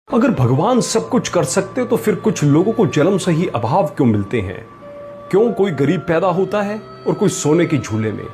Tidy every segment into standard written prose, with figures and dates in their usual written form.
अगर भगवान सब कुछ कर सकते तो फिर कुछ लोगों को जन्म से ही अभाव क्यों मिलते हैं? क्यों कोई गरीब पैदा होता है और कोई सोने के झूले में?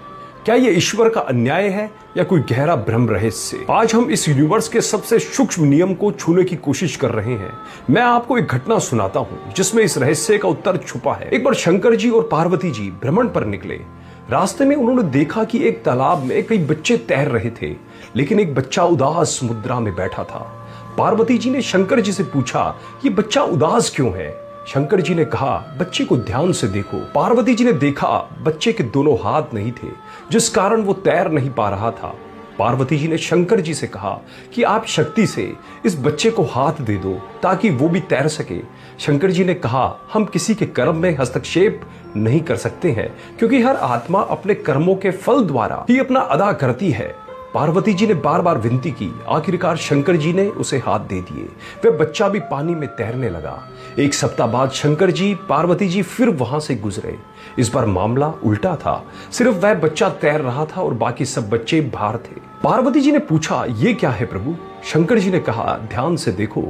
क्या ये ईश्वर का अन्याय है या कोई गहरा ब्रह्म रहस्य? आज हम इस यूनिवर्स के सबसे सूक्ष्म नियम को छूने की कोशिश कर रहे हैं। मैं आपको एक घटना सुनाता हूँ जिसमें इस रहस्य का उत्तर छुपा है। एक बार शंकर जी और पार्वती जी भ्रमण पर निकले। रास्ते में उन्होंने देखा कि एक तालाब में कई बच्चे तैर रहे थे, लेकिन एक बच्चा उदास मुद्रा में बैठा था। पार्वती जी ने शंकर जी से पूछा, ये बच्चा उदास क्यों है? शंकर जी ने कहा, बच्चे को ध्यान से देखो। पार्वती जी ने देखा, बच्चे के दोनों हाथ नहीं थे, जिस कारण वो तैर नहीं पा रहा था। पार्वती जी ने शंकर जी से कहा कि आप शक्ति से इस बच्चे को हाथ दे दो ताकि वो भी तैर सके। शंकर जी ने कहा, हम किसी के कर्म में हस्तक्षेप नहीं कर सकते हैं, क्योंकि हर आत्मा अपने कर्मों के फल द्वारा ही अपना अदा करती है। पार्वती जी ने बार बार विनती की। आखिरकार शंकर जी ने उसे हाथ दे दिए। वह बच्चा भी पानी में तैरने लगा। एक सप्ताह बाद शंकर जी, पार्वती जी फिर वहां से गुजरे। इस बार मामला उल्टा था। सिर्फ वह बच्चा तैर रहा था और बाकी सब बच्चे बाहर थे। पार्वती जी ने पूछा, ये क्या है प्रभु? शंकर जी ने कहा, ध्यान से देखो।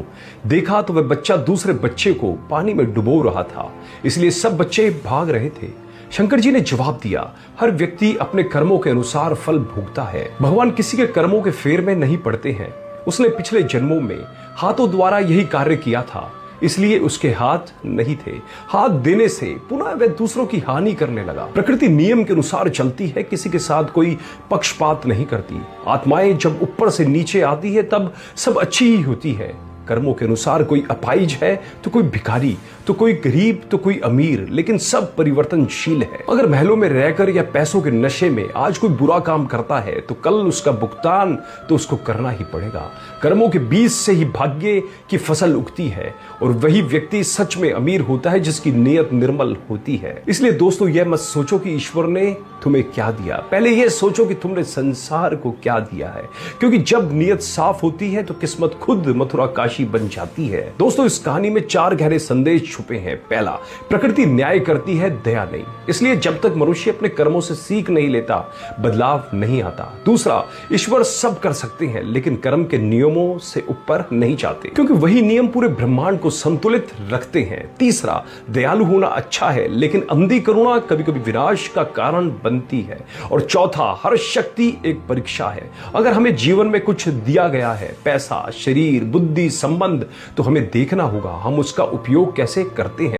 देखा तो वह बच्चा दूसरे बच्चे को पानी में डुबो रहा था, इसलिए सब बच्चे भाग रहे थे। शंकर जी ने जवाब दिया, हर व्यक्ति अपने कर्मों के अनुसार फल भोगता है। भगवान किसी के कर्मों के फेर में नहीं पड़ते हैं। उसने पिछले जन्मों में हाथों द्वारा यही कार्य किया था, इसलिए उसके हाथ नहीं थे। हाथ देने से पुनः वह दूसरों की हानि करने लगा। प्रकृति नियम के अनुसार चलती है, किसी के साथ कोई पक्षपात नहीं करती। आत्माएं जब ऊपर से नीचे आती है तब सब अच्छी ही होती है। कर्मों के अनुसार कोई अपाहिज है तो कोई भिखारी, तो कोई गरीब तो कोई अमीर, लेकिन सब परिवर्तनशील है। अगर महलों में रहकर या पैसों के नशे में आज कोई बुरा काम करता है तो कल उसका भुगतान तो उसको करना ही पड़ेगा। कर्मों के बीज से ही भाग्य की फसल उगती है और वही व्यक्ति सच में अमीर होता है जिसकी नीयत निर्मल होती है। इसलिए दोस्तों, यह मत सोचो कि ईश्वर ने तुम्हें क्या दिया, पहले यह सोचो कि तुमने संसार को क्या दिया है, क्योंकि जब नीयत साफ होती है तो किस्मत खुद मथुरा काशी बन जाती है। दोस्तों, इस कहानी में 4 गहरे संदेश छुपे हैं। पहला, प्रकृति न्याय करती है, दया नहीं, इसलिए जब तक मनुष्य अपने कर्मों से सीख नहीं लेता बदलाव नहीं आता। दूसरा, ईश्वर सब कर सकते हैं लेकिन कर्म के नियमों से ऊपर नहीं जाते, क्योंकि वही नियम पूरे ब्रह्मांड को संतुलित रखते हैं। तीसरा, दयालु होना अच्छा है लेकिन अंधी करुणा कभी कभी विनाश का कारण बनती है। और चौथा, हर शक्ति एक परीक्षा है। अगर हमें जीवन में कुछ दिया गया है, पैसा, शरीर, बुद्धि, संबंध, तो हमें देखना होगा हम उसका उपयोग कैसे करते हैं।